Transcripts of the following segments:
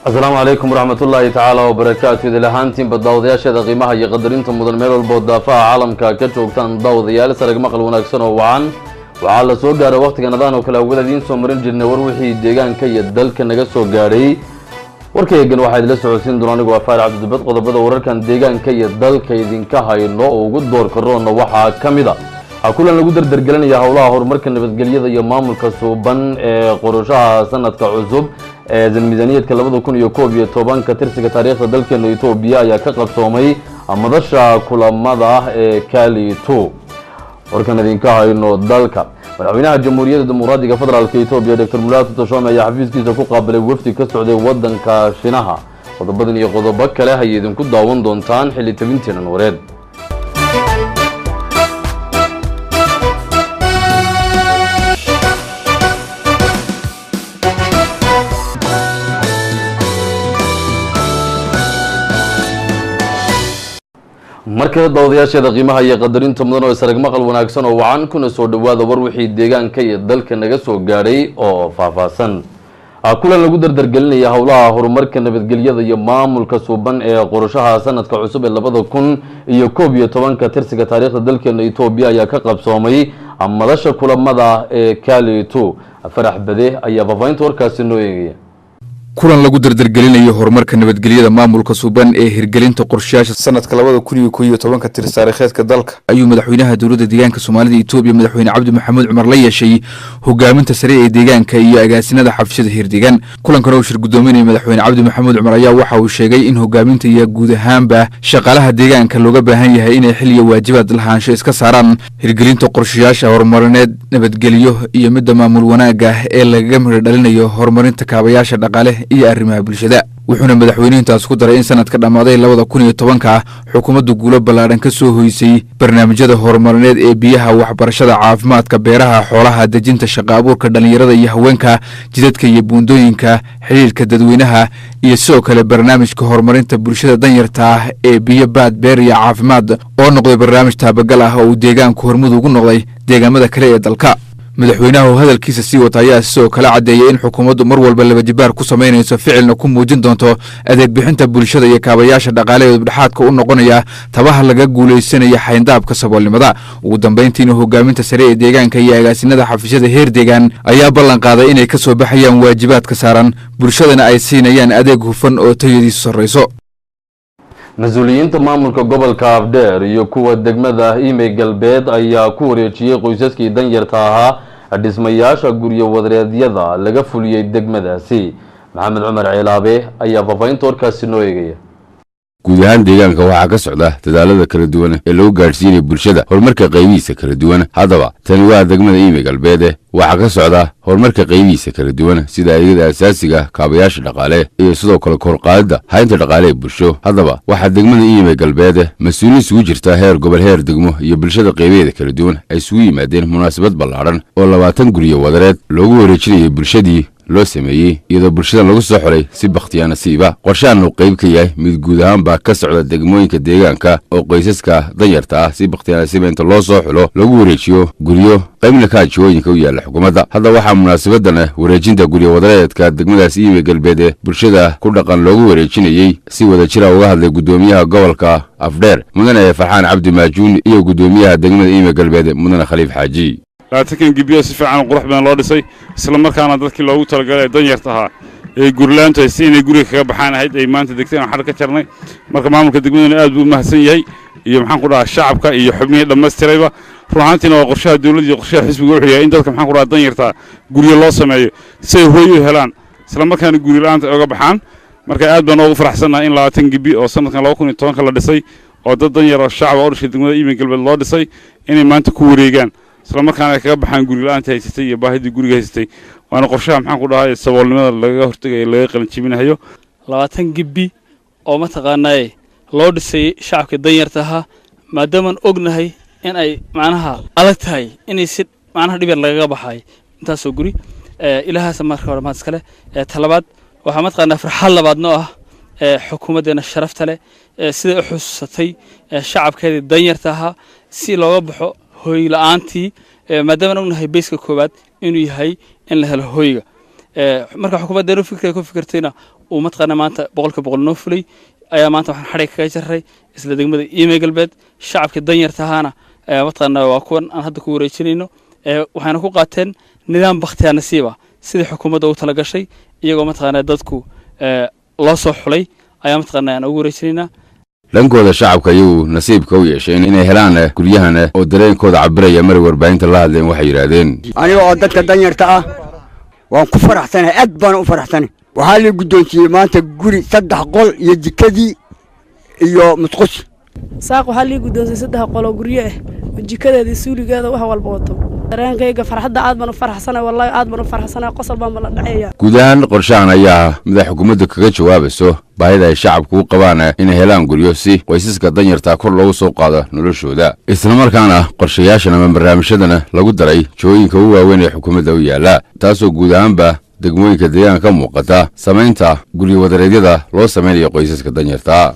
السلام عليكم ورحمة الله تعالى وبركاته. إذا لهانتين بالضوضيات شذا قيمها يقدرين تمضن ميل البودافع عالم كاكتشوكتان ضوضيات سرق مقل ونكسن وعن وعلى سوق جار وقت كندان وكلا ولدين سومرين جن وروحي ديجان كي يدل كنجا سوق جاري وركي جن واحد لسه دوراني وفار عبد البد قضى بدو وركان ديجان كي يدل كي دين كهاي النو وجود دور كرون وحى كمدا كلنا نقدر درجلنا يا هؤلاء هرمركن بتجليه يا مامل كسوبان قروشها سنة كعزوب زين ميزانية كلامه كون يكوبيا توبان كترسك تاريخ دلك إنه يتوبيا يا كقب صومي أما دشة كل ماذا كالي تو وركن ذينكها إنه دلك ولعبنا الجمهورية الديمقراطية فترة الكيتوبيا دكتور مولات تشوم يا حفيز كيس كوكا قبل وفتي كسعودي ودن كشنها وضبطني يقضبك لها يدم كل داون دونتان حلي تبنتين نورد markii dawadayaasha qiimaha iyo qadarinta mudan oo sarag maqal wanaagsan oo wacan kuna soo dhawaada war wixii deegaanka iyo dalka naga soo gaaray oo faahfaahsan kulan lagu dardargelinaya howlaha horumarka nabadgelyada iyo maamulka suuban ee qorashaha sanadka cusub ee 2011 tirsiga taariikhda dalkeena Itoobiya ayaa ka qabsoomay madasha kulamada ee Kaalito farax bade ayaa faafaynta warkaasi noo eegaya kulan lagu dardargelinayo horumarka nabadgelyada maamulka suuban ee hirgelinta qorshayaasha sanadka 2011 tir taariikheedka dalka ayuu madaxweynaha dawladda deegaanka Soomaalida Itoobiya madaxweyne Cabdi Maxamuud Cumar la yeeshay hogaaminta sare ee deegaanka iyo agaasinada xabshida hirdigan kulankan oo shir gudoominaya madaxweyne Cabdi Maxamuud Cumar ayaa waxa uu sheegay in hogaaminta iyo guud ahaanba shaqaalaha deegaanka looga baahan yahay inay xilliyo waajibaad lahaansho iska saaraan hirgelinta qorshayaasha horumarineed nabadgelyo iyo mid maamul wanaaga ee laga mid dhalinayo horumarinta kaabayaasha dhaqaale iyo arrimaha bulshada wuxuuna madaxweynaha ku daray in sanadka dhamaaday 2011 xukuumaddu guulo ballaaran ka soo hoysay barnaamijyada horumarineed ee biyaha waxbarashada caafimaadka beeraha xoolaha dejinta shaqo abuurka dhalinyarada iyo haweenka jidadka iyo buundooyinka xiriirka dadweynaha iyo sidoo kale barnaamijka horumarinta bulshada danyarta ee biyo baad beer iyo caafimaad oo noqday barnaamij taabagal ah oo deegaanku hormud ugu noqday deegaamada kale ee dalka madaxweynaha hadalkiisa sii wata ayaa soo kala cadeeyay in xukuumaddu mar walba laba jibaar ku sameynayso ficilna ku muujin doonto adeeg bixinta bulshada iyo kaabayaasha dhaqaale dhaxaadka u noqonaya tabaha laga guuleysanaya xayndaabka saboolnimada ugu dambeyntiina hogaaminta sare ee deegaanka iyo agaasinada xafiisyada heer deegaan ayaa ballan qaaday inay ka soo baxayaan waajibaadka saaran bulshadana ay siinayaan adeeg hufan oo tayadiisu sarreyso mas'uuliyiinta maamulka gobolka Afdheer iyo kuwa degmada Imey Galbeed ayaa ku wareejiyay qoysaskii danyarta ahaa dhismayaasha guryo wadareedyada laga fuliyay degmadaasi maxamed cumar ceelaabe ayaa faafaynta warkaasi noo eegaya guud ahaan deegaanka waxaa ka socda dadaalada kala duwan ee lagu gaarsiinayo bulshada horumarka qaybihiisa kala duwan haddaba tani waa degmada Imey Galbeed waxaa ka socda horumarka qaybihiisa kala duwan sida adeegyada asaasiga kaabayaasha dhaqaale iyo sidoo kale kor qaadida haynta dhaqaale ee bulsho haddaba waxaa degmada Imey Galbeed mas'uuliyiin isugu jirta heer gobol heer degmo iyo bulshada qaybaheeda kala duwan ay isugu yimaadeen munaasabad ballaaran oo 20 guryo wadareed loogu wareejinayo bulshadii loo sameeyay iyadoo bulshada lagu soo xulay si bakhtiyaana siiba qorshahan uu qayb ka yahay mid guud ahaan baa ka socda degmooyinka deegaanka oo qoysaska danyarta ah si bakhtiyaana siiba inta loo soo xulo lagu wareejiyo guryo qaybna ka ajooyinka u yaala xukuumadda hadda waxaa munaasabadan wareejinta guryo wadareedka degmadaas Imey Galbeed bulshada ku dhaqan loogu wareejinayay si wada jir ah uga hadlay gudoomiyaha gobolka Afdheer mudane Farxaan Cabdi Maajuun iyo gudoomiyaha degmada Imey Galbeed mudane Khaliif Xaaji laakiin gibiyo si fiican qurux badan loo dhisay isla markaana dadkii loogu talagalay danyarta ahaa ee gurlaanta si inay guriga kaga baxaan ahayd ay maanta degteen xal ka jarnay marka maamulka degmadana aad buu mahadsan yahay iyo maxaan ku dhahaa shacabka iyo xubnihii dhameystirayba ruuxaantiina waa qorshaha dawladda iyo qorshaha xisbiga wuxuu yahay in dadka maxaan ku dhahaa danyarta guriga loo sameeyo si ay hooy u helaan isla markaana guri la'aanta uga baxaan marka aad baan ugu faraxsanahay in 20 gibi oo sanadkan 2011 la dhisay oo dad danyar oo shacab oo dhashay degmada Imey Galbeed loo dhisay inay maanta ku wareegaan isla markaana kaga baxaan guri la'aanta haysatay iyo baahida guriga haysatay waana qorshaha maxaan ku dhahay saboolnimada laga hortagay laga qalin jibinayo 20 gibi oo ma taqaanay loo dhisay shacabka danyarta ah maadaama ognahay in ay macnaha adag tahay inay si macnaha dhib yar laga baxay intaas oo guri ilaahaas marka hore ma iskale talabaad waxa ma taqaanaa farxad labaadna ah xukuumadeena sharafta leh sida u xusatay shacabkeeda danyarta ah si looga baxo hooy la'aantii maadaama ognahay beeska koobaad inuu yahay in la helo hooyga marka xukuumadda fikirka ku fikirtayna uu mataqaana maanta boqolka boqol noo fulay ayaa maanta waxaan xadhig kaga jarray isla degmada Iimay Galbeed shacabka danyarta ahana mataqaana waa kuwan aan hadda ku wareejinayno waxaana ku qaateen nidaam bakhtiyaa nasiiba sidii xukuumadda u tala gashay iyagoo mataqaana dadku loo soo xulay ayaa mataqaana aan ugu wareejinaynaa dhankooda shacabka iyagu nasiibka u yeesheen inay helaan guryahana oo dareenkooda cabiraya mar warbaahinta la hadleen waxay yiraahdeen aniga oo dadka danyarta ah waan ku faraxsanahay aad baan u faraxsanahay waxaa la guddoonsiiyey maanta guri 3 qol iyo jikadii iyo musqus saaq waxaa la guddoonsiiyey 3 qol oo guryo ah jikadeeda suuligeeda wax walba wato dareenkayga farxadda aad baan u faraxsanahay wallahi aad baan u faraxsanahay qosol baan la dhaceeyaa guud ahaan qorshahan ayaa madax xukuumadda kaga jawaabayso baahida ay shacabku u qabaan inay helaan guryo si qoysaska danyarta kor loogu soo qaado noloshooda isla markaana qorshayaashan ama barnaamijyadana lagu daray jooyinka ugu waaweyn ee xukuumadda u yaala taasoo guud ahaanba degmooyinka deegaanka ka muuqata samaynta guryo wadareedyada loo samaynayo qoysaska danyarta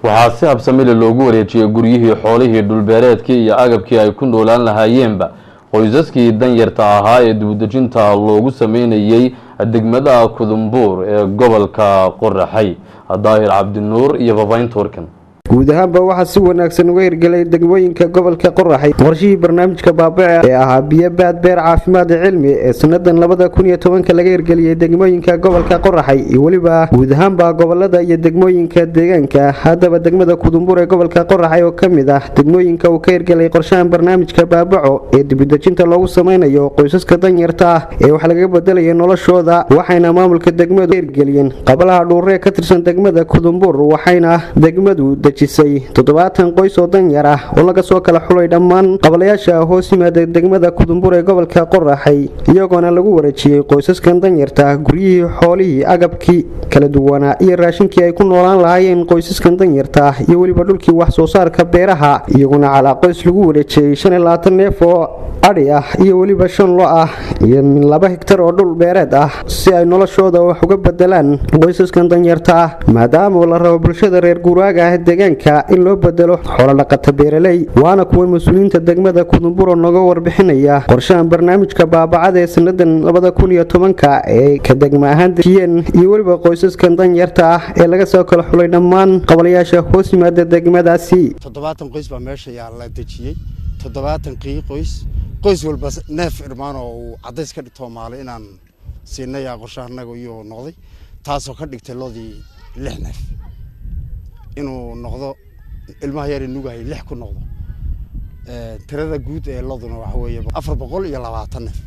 waxaa si habsamile loogu wareejiyay guryihii xoolihii dhulbeereedkii iyo agabkii ay ku noolaan lahaayeenba qoysaskii danyarta ahaa ee dibudejinta loogu sameynayay degmada Kudumbuur ee gobolka Qoraxay Daahir Cabdinuur iyo Babaynta Warkan guud ahaanba waxaa si wanaagsan uga hirgelay degmooyinka gobolka Qoraxay qorshihii barnaamijka baabaca ee ahaa biyo baad beer caafimaad cilmi ee sanadan 2010 laga hirgeliyay degmooyinka gobolka Qoraxay iyo waliba guud ahaanba gobolada iyo degmooyinka deegaanka hadaba degmada Kudumbuur ee gobolka Qoraxay oo kamid ah degmooyinka uu ka hirgelay qorshahan barnaamijka baabaco ee dibudejinta loogu sameynayo qoysaska danyarta ah ee wax laga bedelayo noloshooda waxayna maamulka degmadu hirgeliyeen qabalaha dhuure ka tirsan degmada Kudumbuur waxayna degmadu 70 qoys oo danyar ah oo laga soo kala xulay dhammaan qabalayaasha hoos yimaada degmada Kudumbuur ee gobolka Qoraxay iyagoona lagu wareejiyay qoysaskan danyarta guryihii xoolihii agabkii kala duwanaa iyo raashinkii ay ku noolaan lahaayeen qoysaskan danyarta iyo waliba dhulkii wax soo saarka beeraha iyaguna cala qoys lagu wareejiyay 25 neef oo ari ah iyo waliba 5 lo ah iyo 2 hektar oo dhul beereed ah si ay noloshooda wax uga bedelaan qoysaskan danyarta ah maadaama la rabo bulshada reer guuraaga ah deegaanka in loo bedelo xoolo dhaqato beeraley waana kuwa mas'uuliyiinta degmada Kudumbuur naga warbixinaya qorshahan barnaamijka baabacada ee sanadan 2010 ee ka degma ahaan dejiyeen iyo waliba qoysaskan danyarta ah ee laga soo kala xulay dhammaan qabalayaasha hoos yimaada degmadaasi 70 qoys baa meesha la dejiyay 70 qoys walba neef irmaan oo cadays ka dhigto maal inaan siinay qorshahanaga iyo noqday taasoo ka dhigtay loodii 6 neef inuu noqdo ilmaha yar nugahay 6 ku noqdo tirada guud ee looduna waxa weeye 420 neef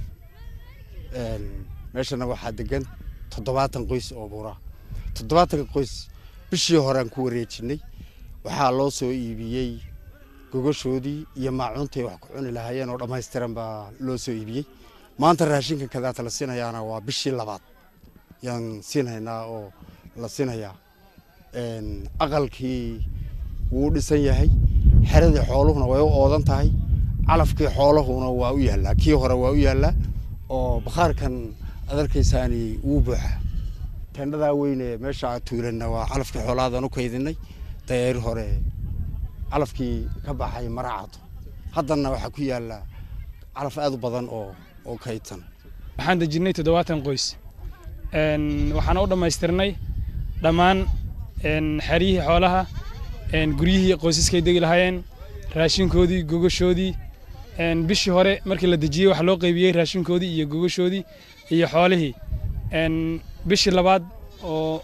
meeshana waxa degan 70 qoys oo buura 70 qoys bishii hore aan ku wareejinay waxa loo soo iibiyay gogoshoodii iyo maacuuntii wax ku cuni lahaayeen oo dhameystiran baa loo soo iibiyay maanta raashinka kada la siinayaana waa bishii labaad yaan siinaynaa oo la siinayaa aqalkii wuu dhisan yahay xeradii xooluhuna way u oodan tahay calafkii xooluhuna waa u yaala kii hore waa u yaala oo bakhaarkan adarkaysaani wuu buuxa tendada weyn ee meesha tuulana waa calafkii xoolaadan u kaydinay dayr hore calafkii ka baxay maracado haddana waxa ku yaala calaf aad u badan oo kaydsan waxaan dejinay 70 qoys waxaan u dhameystirnay dhamaan xariyihii xoolaha guryihii qoysaskay degi lahaayeen raashinkoodii gogoshoodii bishii hore markii la dejiyay waxa loo qaybiyay raashinkoodii iyo gogoshoodii iyo xoolihii bishii labaad oo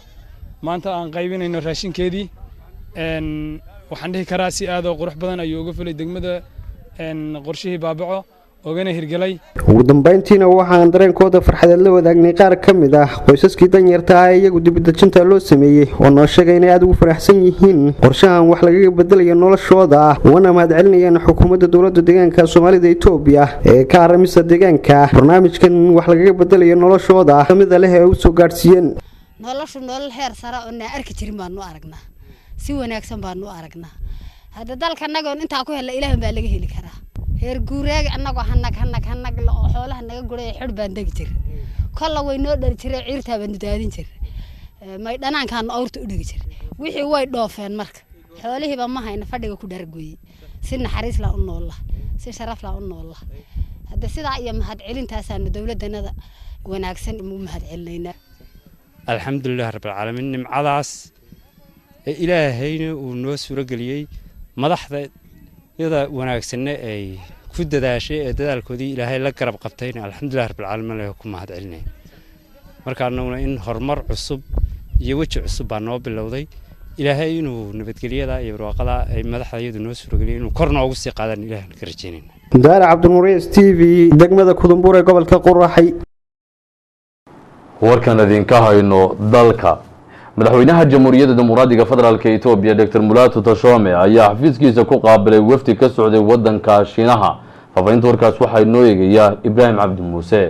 maanta aan qaybinayno raashinkeedii waxaan dhihi karaa si aad oo qurux badan ayuu uga fulay degmada qorshihii baabaco ogana hirgalay ugu dambeyntiina waxaan dareenkooda farxadeed la wadaagnay qaar ka mid ah qoysaskii danyarta ah iyagu dibudejinta loo sameeyay oo noo sheegay inay aad ugu faraxsan yihiin qorshahan wax laga bedelayo noloshooda wana mahad celinayaan xukuumadda dowladda deegaanka Soomaalida Itoobiya ee ka arrimisa deegaanka barnaamijkan wax laga bedelayo noloshooda kamid ah ee uu soo gaarsiiyeen noloshu nolol heer sare oo na arki jirin baan u aragnaa si wanaagsan baan u aragnaa hada dalkanaga inta ku hela Ilaahay baa laga heli karaa heer guuraag anagoo hanag oo xoolaha naga guray xid baan degi jir kala way noo dhar jiray ciirta baan daadin jir may dhanaankan awrta u dhigi jir wixii way dhoofeen marka xoolihiiba ma hayna fadhiga ku dhargooyay si naxariis la u nool si sharaf la u nool hada sida iyo mahad celintaasaan dawladdanada wanaagsan u mahad celinayna alxamdulilah rabbilcaalamiin nimcadaas ee ilaahayna uu noo suurageliyey madaxda yada wanaagsanna ay ku dadaashay ee dadaalkoodii ilaahay la garab qabtayna alxamdulilah rabbilcaalamiin leh ku mahad celinay marka annaguna in horumar cusub iyo weji cusub baa noo bilowday ilaahay inuu nabadgelyada iyo barwaaqada ay madaxda iyadu noo suurageliyay inuu kor noogu sii qaadaan ilaahay ka rajaynayna daara cabdinuuriis TV degmada Kudumbuur ee gobolka Qoraxay warkan idinka hayno dalka madaxweynaha jamhuuriyadda dimuqraadiga federaalka Itoobiya Dr. Mulatu Teshome ayaa xafiiskiisa ku qaabilay wafdi ka socday wadanka Shiinaha faafaynta warkaas waxay noo eegaya Ibrahim Cabdi Muuse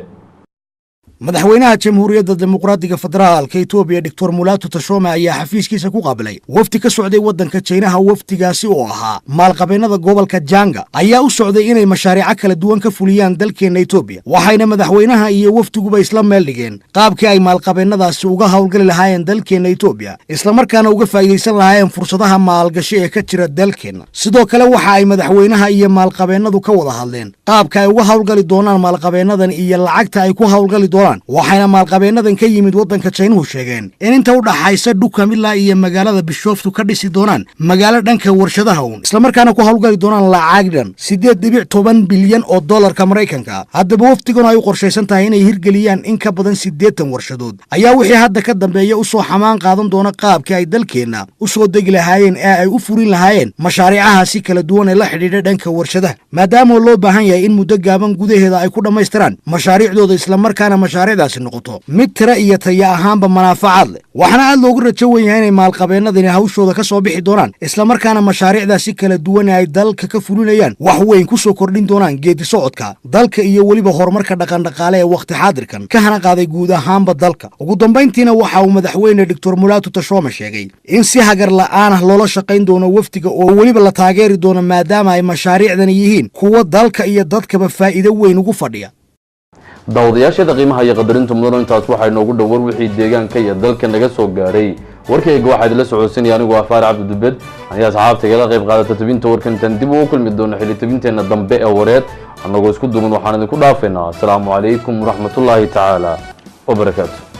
madaxweynaha jamhuuriyadda dimuqraadiga federaalka Itoobiya Dr. Mulatu Teshome ayaa xafiiskiisa ku qaabilay wafdi ka socday wadanka Shiinaha wafdigaasi oo ahaa maalqabeennada gobolka Janga ayaa u socday inay mashaariic kala duwan ka fuliyaan dalkeena Itoobiya waxayna madaxweynaha iyo wafdiguba isla meel dhigeen qaabkii ay maalqabeennadaasi uga hawlgali lahaayeen dalkeena Itoobiya isla markaana uga faa'iideysan lahaayeen fursadaha maalgashi ee ka jira dalkeena sidoo kale waxa ay madaxweynaha iyo maalqabeennadu ka wada hadleen qaabka ay uga hawlgali doonaan maalqabeennadan iyo lacagta ay ku hawlgali doonaan waxayna maalqabeennadan ka yimid wadanka Shiinaha sheegeen in inta u dhaxaysa Dukamila iyo magaalada Bishoftu ka dhisi doonaan magaalo dhanka warshadaha isla markaana ku hawlgali doonaan lacag dhan 8.10 bilyan oo dollarka Mareykanka haddaba wafdigan ay u qorsheysan tahay inay hirgeliyaan in ka badan 80 warshadood ayaa wixii hadda ka dambeeya u soo xamaan qaadan doona qaabka ay dalkeena u soo degi lahaayeen ee ay u furin lahaayeen mashaariicahaasi kala duwan ee la xidhiidha dhanka warshadaha maadaama loo baahan yahay in muddo gaaban gudaheeda ay ku dhamaystiraan mashaariicdooda isla markaana mashaariicdaasi noqoto mid tira iyo taya ahaanba manaafacaad leh waxaana aad loogu rajo weyn yahay inay maalqabeennadani hawshooda ka soo bixi doonaan isla markaana mashaariicdaasi kala duwan ay dalka ka fulinayaan wax weyn ku soo kordhin doonaan geedi socodka dalka iyo weliba horumarka dhaqan-dhaqaale ee waqti xaadirkan ka hana qaaday guud ahaanba dalka ugu dambayntiina waxa uu madaxweyne Dr. Mulatu Teshome sheegay in si hagar la'aan ah loola shaqayn doono wafdiga oo weliba la taageeri doono maadaama ay mashaariicdani yihiin kuwa dalka iyo dadkaba faa'iido weyn ugu fadhiya daawadayaasha qiimaha iyo qadarinta mudan intaas waxa inoogu dhawr wixii deegaanka iyo dalka naga soo gaaray warkayga waxa idin la socodsiinaya anigu Afaar Cabdi Dubed aniga asxaabtayga la qayb qaadata tabinta warkan tan dib ugu kulmi doona xilli tabinteena dambe ee wareed anagoo isku duuban waxaan idinku dhaafeynaa assalaamu calaykum waraxmatullaahi tacaala wa barakaatuh